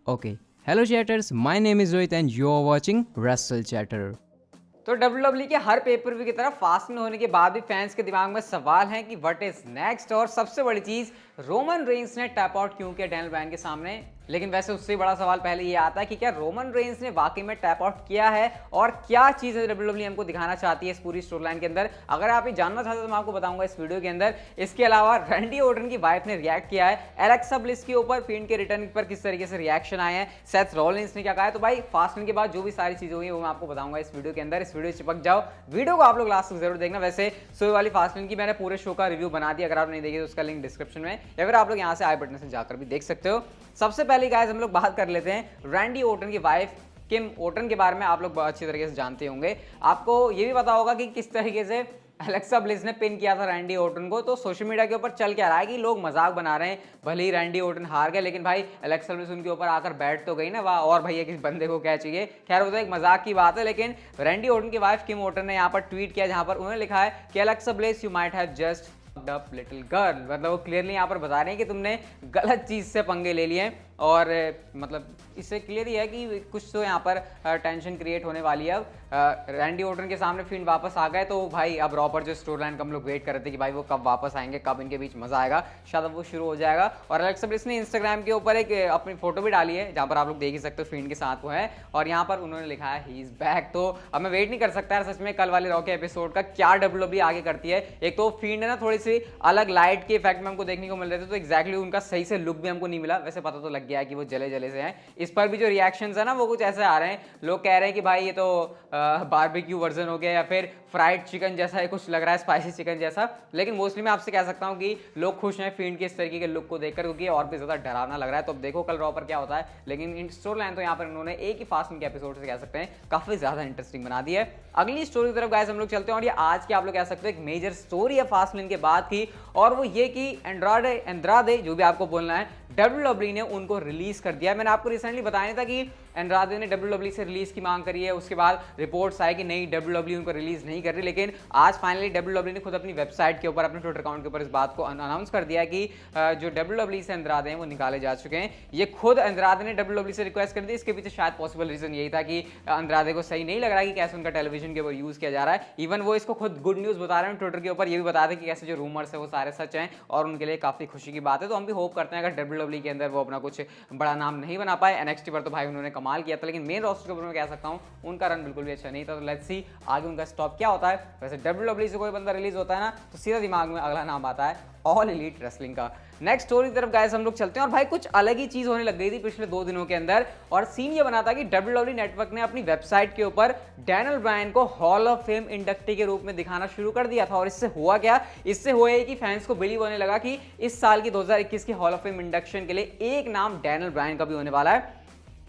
Okay. Hello chatters, my name is Rohit and you are watching Wrestle Chatter. तो WWE के हर pay per view की तरह fasting होने के बाद भी फैंस के दिमाग में सवाल है कि व्हाट इज नेक्स्ट। और सबसे बड़ी चीज, रोमन रेंस ने टैप आउट क्यों किया डैनियल ब्रायन के सामने। लेकिन वैसे उससे बड़ा सवाल पहले ये आता है कि क्या रोमन रेंस ने वाकई में टैप आउट किया है और क्या चीज़ WWE हमको दिखाना चाहती है इस पूरी स्टोरी लाइन के अंदर। अगर आप ये जानना चाहते हो तो मैं आपको बताऊंगा इस वीडियो के अंदर। इसके अलावा रैंडी ऑर्टन की वाइफ ने रिएक्ट किया है एलेक्सा ब्लिस के ऊपर, फिंड के रिटर्न पर किस तरीके से रिएक्शन आए हैं, सेथ रॉलिंस ने क्या कहा है। तो भाई फास्टिंग के बाद जो भी सारी चीजें हुई वो मैं आपको बताऊंगा इस वीडियो के अंदर। इस वीडियो चिपक जाओ, वीडियो को आप लोग लास्ट तक जरूर देखना। वैसे शो वाली फास्टिंग की मैंने पूरे शो का रिव्यू बना दिया, अगर आप नहीं देखिए तो उसका लिंक डिस्क्रिप्शन में या फिर आप लोग यहाँ से आई बटन से जाकर भी देख सकते हो। सबसे पहले गाइस हम लोग बात कर लेते हैं रैंडी ऑर्टन की वाइफ किम ऑर्टन के बारे में। आप लोग अच्छी तरीके से जानते होंगे, आपको ये भी पता होगा कि किस तरीके से एलेक्सा ब्लिस ने पिन किया था रैंडी ऑर्टन को। तो सोशल मीडिया के ऊपर चल क्या रहा है कि लोग मजाक बना रहे हैं, भले ही रैंडी ऑर्टन हार गए लेकिन भाई एलेक्सा ब्लिस उनके ऊपर आकर बैठ तो गई ना, वाह और भैया किस बंदे को क्या चाहिए। खैर वो तो एक मजाक की बात है। लेकिन रैंडी ऑर्टन की वाइफ किम ऑर्टन ने यहाँ पर ट्वीट किया जहां पर उन्होंने लिखा है कि Alexa bliss you might have just little girl. मतलब वो क्लियरली यहाँ पर बता रहे हैं कि तुमने गलत चीज से पंगे ले लिए हैं और मतलब इससे क्लियर ही है कि कुछ तो यहाँ पर टेंशन क्रिएट होने वाली है। अब रैंडी ऑर्टन के सामने फिन वापस आ गए तो भाई अब रॉ पर जो स्टोरी लाइन का हम लोग वेट कर रहे थे कि भाई वो कब वापस आएंगे, कब इनके बीच मजा आएगा, शायद अब वो शुरू हो जाएगा। और एलेक्सा ब्लिस ने इंस्टाग्राम के ऊपर एक अपनी फोटो भी डाली है जहाँ पर आप लोग देख ही सकते हो फिन के साथ वो है और यहाँ पर उन्होंने लिखा है ही इज बैक। तो अब मैं वेट नहीं कर सकता सच में कल वाले रॉ के एपिसोड का क्या WWE आगे करती है। एक तो फिन है ना थोड़ी सी अलग लाइट के इफेक्ट में हमको देखने को मिल रहे थे, तो एक्जैक्टली उनका सही से लुक भी हमको नहीं मिला। वैसे पता तो लग गया है कि वो जले जले से हैं। इस पर भी जो रिएक्शंस है ना वो कुछ ऐसे आ रहे हैं, लोग कह रहे हैं कि भाई ये तो बारबेक्यू वर्जन हो गया या फिर फ्राइड चिकन जैसा है, कुछ लग रहा है स्पाइसी चिकन जैसा। लेकिन मोस्टली मैं आपसे कह सकता हूँ कि लोग खुश हैं फील्ड के इस तरीके के लुक को देखकर, क्योंकि और भी ज्यादा डरावना लग रहा है। तो अब देखो कल रॉ पर क्या होता है। लेकिन इन स्टोरी लाइन तो यहाँ पर उन्होंने एक ही फास्टिंग के एपिसोड से कह सकते हैं काफी ज्यादा इंटरेस्टिंग बना दी है। अगली स्टोरी की तरफ गाइस हम लोग चलते हैं और ये आज की आप लोग कह सकते हो एक मेजर स्टोरी है फास्टलाइन के बाद की, और वो ये कि एंड्राडे जो भी आपको बोलना है, WWE ने उनको रिलीज कर दिया। मैंने आपको रिसेंटली बताया था कि एंड्राडे ने WWE से रिलीज की मांग करी है, उसके बाद रिपोर्ट्स आए कि नहीं WWE उनको रिलीज नहीं कर रही। लेकिन आज फाइनली WWE ने खुद अपनी वेबसाइट के ऊपर, अपने ट्विटर अकाउंट के ऊपर इस बात को अनाउंस कर दिया कि जो WWE से एंड्राडे हैं वो निकाले जा चुके हैं। ये खुद एंड्राडे ने WWE से रिक्वेस्ट कर दी। इसके पीछे शायद पॉसिबल रीजन यही था कि एंड्राडे को सही नहीं लग रहा है कि कैसे उनका टेलीविजन के ऊपर यूज किया जा रहा है। इवन वो इसको खुद गुड न्यूज बता रहे हैं ट्विटर के ऊपर, ये भी बता रहे हैं कि कैसे जो रूमर्स है वो सारे सच हैं और उनके लिए काफी खुशी की बात है। तो हम भी होप करते हैं अगर WWE के अंदर वो अपना कुछ बड़ा नाम नहीं बना पाए। NXT पर तो भाई उन्होंने कमाल किया था, लेकिन मेन रोस्टर के ऊपर मैं कह सकता हूं उनका रन बिल्कुल भी अच्छा नहीं था। तो लेट्स सी आगे उनका स्टॉप क्या होता है। वैसे WWE से कोई बंदा रिलीज होता है ना तो सीधा दिमाग में अगला नाम आता है ऑल एलीट रेसलिंग का। नेक्स्ट स्टोरी की तरफ गाइस हम लोग चलते हैं और भाई कुछ अलग ही चीज होने लग गई थी पिछले 2 दिनों के अंदर। और सीन ये बना था कि WWE नेटवर्क ने अपनी वेबसाइट के ऊपर डैनियल ब्रायन को हॉल ऑफ फेम इंडक्टी के रूप में दिखाना शुरू कर दिया था। और इससे हुआ क्या, इससे हुआ है कि फैंस को बिलीव होने लगा कि इस साल की 2021 की हॉल ऑफ फेम इंडक्शन के लिए एक नाम डैनियल ब्रायन का भी होने वाला है।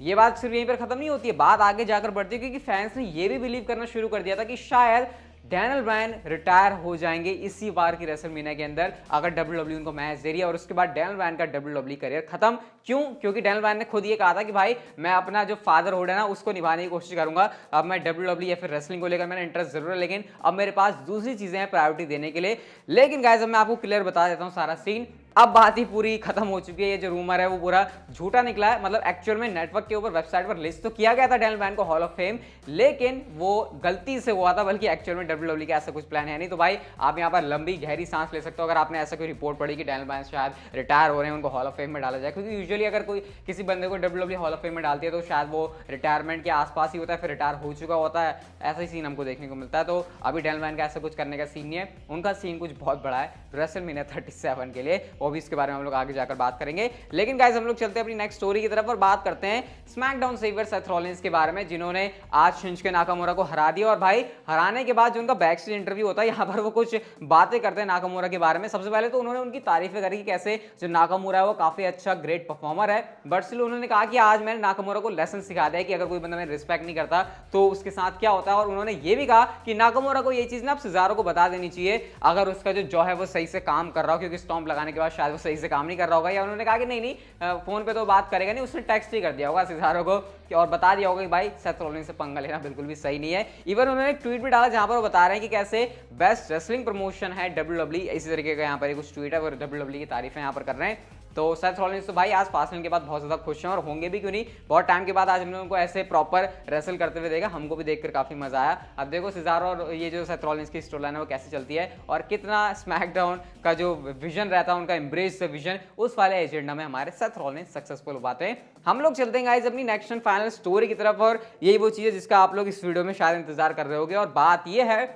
ये बात सिर्फ यहीं पर खत्म नहीं होती है, बात आगे जाकर बढ़ती है, क्योंकि फैंस ने यह भी बिलीव करना शुरू कर दिया था कि शायद डैनियल ब्रायन रिटायर हो जाएंगे इसी बार की रेसलमेनिया के अंदर अगर WWE उनको मैच दे रही है। और उसके बाद डैनियल ब्रायन का WWE करियर खत्म। क्यों? क्योंकि डैनियल ब्रायन ने खुद ये कहा था कि भाई मैं अपना जो फादरहुड है ना उसको निभाने की कोशिश करूंगा। अब मैं WWE या फिर रेसलिंग को लेकर मेरा इंटरेस्ट जरूर है, लेकिन अब मेरे पास दूसरी चीजें हैं प्रायोरिटी देने के लिए। लेकिन गाइस अब मैं आपको क्लियर बता देता हूँ सारा सीन। अब बात ही पूरी खत्म हो चुकी है। ये जो रूमर है वो पूरा झूठा निकला है। मतलब एक्चुअल में नेटवर्क के ऊपर वेबसाइट पर लिस्ट तो किया गया था डैनियल ब्रायन को हॉल ऑफ फेम, लेकिन वो गलती से हुआ था, बल्कि एक्चुअल में WWE का ऐसा कुछ प्लान है नहीं। तो भाई आप यहाँ पर लंबी गहरी सांस ले सकते हो अगर आपने ऐसा कोई रिपोर्ट पढ़ी कि डैनियल ब्रायन शायद रिटायर हो रहे हैं, उनको हॉल ऑफ फेम में डाला जाए। क्योंकि यूजुअली अगर कोई किसी बंदे को WWE हॉल ऑफ फेम में डालती है तो शायद वो रिटायरमेंट के आसपास ही होता है, फिर रिटायर हो चुका होता है, ऐसा ही सीन हमको देखने को मिलता है। तो अभी डैनियल ब्रायन का ऐसा कुछ करने का सीन नहीं है, उनका सीन कुछ बहुत बड़ा है रेसलमेनिया 37 के लिए, वो भी इसके बारे में हम लोग आगे जाकर बात करेंगे। लेकिन गाइस हम लोग चलते हैं अपनी नेक्स्ट स्टोरी की तरफ और बात करते हैं स्मैकडाउन सेवर सेथ रॉलिंस के बारे में, जिन्होंने आज शिंजुके नाकामुरा को हरा दिया। और भाई हराने के बाद जो उनका बैक स्टेज इंटरव्यू होता है, यहाँ पर वो कुछ बातें करते हैं नाकामुरा के बारे में। सबसे पहले तो उन्होंने उनकी तारीफें करी कि कैसे जो नाकामुरा है वो काफी अच्छा ग्रेट परफॉर्मर है, बट स्टिल उन्होंने कहा कि आज मैंने नाकामुरा को लेसन सिखा दिया कि अगर कोई बंदा मेरा रिस्पेक्ट नहीं करता तो उसके साथ क्या होता है। और उन्होंने ये भी कहा कि नाकामुरा को ये चीज ना अब सिजारो को बता देनी चाहिए अगर उसका जो जॉ है वो सही से काम कर रहा हो, क्योंकि स्टॉम्प लगाने के बाद शायद वो सही से काम नहीं कर रहा होगा। या उन्होंने कहा कि नहीं फोन पे तो बात करेगा नहीं, उसने टेक्स्ट ही कर दिया होगा सिजारो को और बता दिया होगा कि भाई सेथ रॉलिंस से पंगा लेना बिल्कुल भी सही नहीं है। इवन उन्होंने एक ट्वीट भी डाला जहां पर वो बता रहे हैं कि कैसे बेस्ट रेसलिंग प्रमोशन है WWE, इसी तरीके का यहाँ पर कुछ ट्वीट है वो WWE की तारीफें यहाँ पर कर रहे हैं। तो सेथ रॉलिंस तो भाई आज फास्टलेन के बाद बहुत ज्यादा खुश हैं और होंगे भी, क्यों नहीं, बहुत टाइम के बाद आज हमने उनको ऐसे प्रॉपर रेसल करते हुए देखा, हमको भी देखकर काफी मजा आया। अब देखो सिजारो और ये जो सेथ रॉलिंस की स्टोरी लाइन है वो कैसे चलती है और कितना स्मैकडाउन का जो विजन रहता है उनका एम्ब्रेस विजन, उस वाले एजेंडा में हमारे सेथ रॉलिंस सक्सेसफुल हो पाते हैं। हम लोग चलते हैं गाइस अपनी नेक्स्ट एंड फाइनल स्टोरी की तरफ और यही वो चीज है जिसका आप लोग इस वीडियो में शायद इंतजार कर रहे होगे और बात ये है,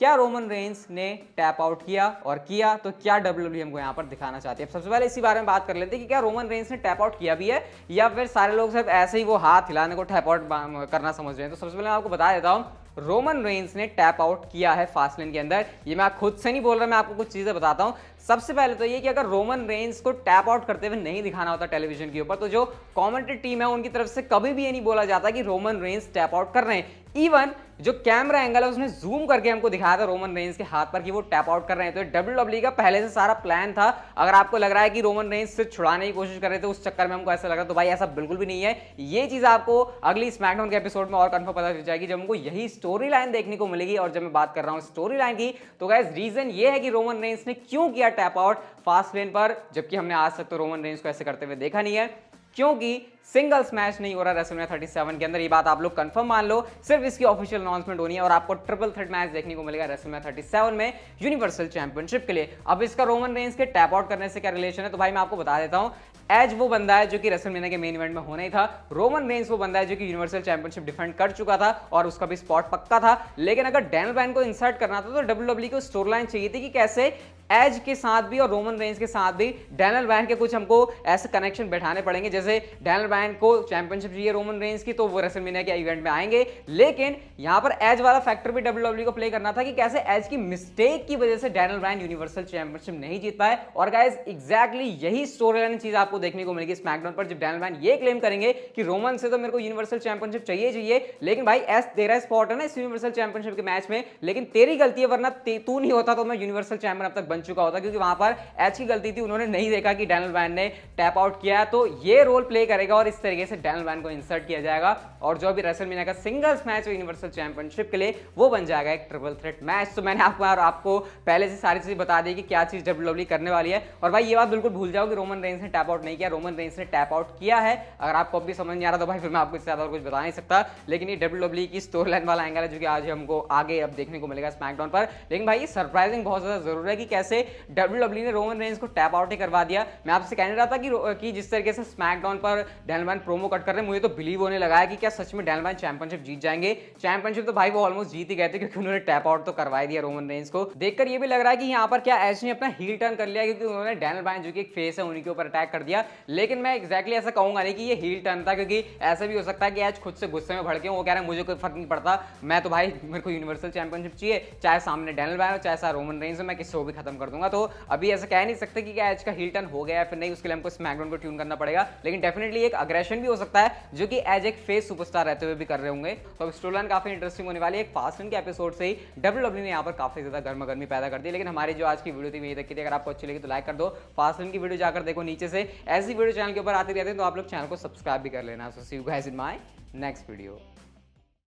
क्या रोमन रेंस ने टैप आउट किया और किया तो क्या डब्ल्यूडब्ल्यूई हमको यहाँ पर दिखाना चाहती है। सबसे पहले इसी बारे में बात कर लेते हैं कि क्या रोमन रेंस ने टैप आउट किया भी है या फिर सारे लोग सिर्फ ऐसे ही वो हाथ हिलाने को टैप आउट करना समझ रहे हैं। तो सबसे पहले मैं आपको बता देता हूँ, रोमन रेंस ने टैप आउट किया है फास्टलेन के अंदर। ये मैं खुद से नहीं बोल रहा, मैं आपको कुछ चीजें बताता हूँ। सबसे पहले तो ये कि अगर रोमन रेंस को टैप आउट करते हुए नहीं दिखाना होता टेलीविजन के ऊपर, तो जो कमेंट्री टीम है उनकी तरफ से कभी भी ये नहीं बोला जाता कि रोमन रेंस टैप आउट कर रहे हैं। इवन जो कैमरा एंगल है उसने जूम करके हमको दिखाया था रोमन रेंस के हाथ पर कि वो टैप आउट कर रहे हैं। तो डब्ल्यूडब्ल्यूई का पहले से सारा प्लान था। अगर आपको लग रहा है कि रोमन रेंस से छुड़ाने की कोशिश कर रहे थे, उस चक्कर में हमको ऐसा लग रहा, तो भाई ऐसा बिल्कुल भी नहीं है। ये चीज आपको अगली स्मैकडाउन के एपिसोड में और कंफर्म पता चल जाएगी जब हमको यही स्टोरी लाइन देखने को मिलेगी। और जब मैं बात कर रहा हूं स्टोरी लाइन की, तो गाइस रीजन ये है कि रोमन रेंस ने क्यों किया टैप आउट फास्टलेन पर, जबकि हमने आज तक तो रोमन रेंस को ऐसे करते हुए देखा नहीं है। क्योंकि सिंगल्स मैच नहीं हो रहा रेसलमेनिया 37 के अंदर, ये बात आप लोग कंफर्म मान लो। सिर्फ इसकी ऑफिशियल अनाउंसमेंट होनी है और आपको ट्रिपल थ्रेट मैच देखने को मिलेगा रेसलमेनिया 37 में यूनिवर्सल चैंपियनशिप के लिए। अब इसका रोमन रेंस के टैप आउट करने से क्या रिलेशन है, तो भाई मैं आपको बता देता हूं। एज वो बंदा है जो कि रेसलमेनिया के मेन इवेंट में होना ही था। रोमन रेंस वो बंदा है जो कि यूनिवर्सल चैंपियनशिप डिफेंड कर चुका था और उसका भी स्पॉट पक्का था। लेकिन अगर डैनियल ब्रायन को इंसर्ट करना था तो डब्ल्यूडब्ल्यूई को स्टोरी लाइन चाहिए थी कि कैसे एज के साथ भी और रोमन रेंस के साथ भी डैनियल ब्रायन के कुछ हमको ऐसे कनेक्शन बैठाने पड़ेंगे। जैसे डैनियल ब्रायन को चैंपियनशिप चाहिए रोमन रेंस की, तो वो रेसलमेनिया के इवेंट में आएंगे। लेकिन यहां पर एज वाला फैक्टर भी डब्ल्यूडब्ल्यूई को प्ले करना था कि कैसे एज की मिस्टेक की वजह से डैनियल ब्रायन यूनिवर्सल चैंपियनशिप नहीं जीत पाए। और गाइस एग्जैक्टली यही स्टोरी लाइन चीज आपको देखने को मिलेगी स्मैकडाउन पर, जब डैनियल ब्रायन ये क्लेम करेंगे कि रोमन से तो मेरे को यूनिवर्सल चैंपियनशिप चाहिए, लेकिन भाई एज तेरा स्पॉट है ना इस यूनिवर्सल चैंपियनशिप के मैच में, लेकिन तेरी गलती है, वरना तू नहीं होता तो मैं यूनिवर्सल चैंपियन अब तक बन चुका होता। क्योंकि वहां पर एज की गलती थी, उन्होंने नहीं देखा कि डैनियल ब्रायन ने टैप आउट किया है। तो ये रोल प्ले करेगा और इस तरीके से डैनियल ब्रायन को इंसर्ट किया जाएगा और जो भी रेसलमेनिया का सिंगल्स मैच है यूनिवर्सल चैंपियनशिप के लिए, वो बन जाएगा एक ट्रिपल थ्रेट मैच। तो मैंने आपको पहले से सारी चीज बता दी कि क्या चीज डब्ल्यूडब्ल्यूई करने वाली है। और भाई ये बात बिल्कुल भूल जाओ कि रोमन रेंस ने टैप आउट नहीं किया, रोमन रेंस ने टैप आउट किया है। अगर आपको अभी समझ नहीं आ रहा तो भाई फिर मैं आपको इससे ज्यादा कुछ बता नहीं सकता। लेकिन ये डब्ल्यूडब्ल्यूई की स्टोरी लाइन वाला एंगल है जो कि आज हमको आगे अब देखने को मिलेगा स्मैकडाउन पर। लेकिन भाई ये सरप्राइजिंग बहुत ज्यादा जरूर है कि कैसे डब्ल्यूडब्ल्यूई ने रोमन रेंस को टैप आउट ही करवा दिया। मैं आपसे कहने रहा था कि जिस तरीके से स्मैकडाउन पर डैनियल ब्रायन प्रोमो कट कर रहे हैं, मुझे तो बिलीव होने लगा है कि क्या सच में डैनियल ब्रायन चैंपियनशिप जीत जाएंगे। चैंपियनशिप तो भाई वो ऑलमोस्ट जीत ही गए थे क्योंकि उन्होंने टैप आउट तो करवा दिया रोमन रेंस को। देखकर ये भी लग रहा है कि यहाँ पर क्या एज ने अपना हील टर्न कर लिया, क्योंकि उन्होंने डैनियल ब्रायन जो कि एक फेस है उनके ऊपर अटैक कर दिया। लेकिन मैं एक्जैक्टली ऐसा कहूंगा नहीं कि ये हील टर्न था, क्योंकि ऐसा भी हो सकता है कि एज खुद से गुस्से में भड़के, वो कह रहे हैं मुझे कोई फर्क नहीं पड़ता, मैं तो भाई मेरे को यूनिवर्सल चैंपियनशिप चाहिए, चाहे सामने डैनियल ब्रायन हो चाहे रोमन रेंस हो, मैं किसी को भी खत्म कर दूंगा। तो अभी ऐसा कह नहीं सकते कि एज का हील टर्न हो गया है फिर नहीं, उसके लिए हमको स्मैकडाउन को ट्यून करना पड़ेगा। लेकिन डेफिनेटली एक अग्रेशन भी हो सकता है जो कि एज एक फेस सुपरस्टार रहते हुए भी कर रहे होंगे। तो अब स्टोरी लाइन काफी इंटरेस्टिंग होने वाली है। एक फास्टलेन के एपिसोड से ही डब्ल्यूडब्ल्यूई ने यहाँ पर काफी ज्यादा गर्मा गर्मी पैदा कर दी। लेकिन हमारी जो आज की वीडियो थी वही तक की थी। अगर आपको अच्छी लगी तो लाइक कर दो, फास्टलेन की वीडियो जाकर देखो नीचे से, ऐसी वीडियो चैनल के ऊपर आती रहती है, तो आप लोग चैनल को सब्सक्राइब भी कर लेना। So see you guys in my next video.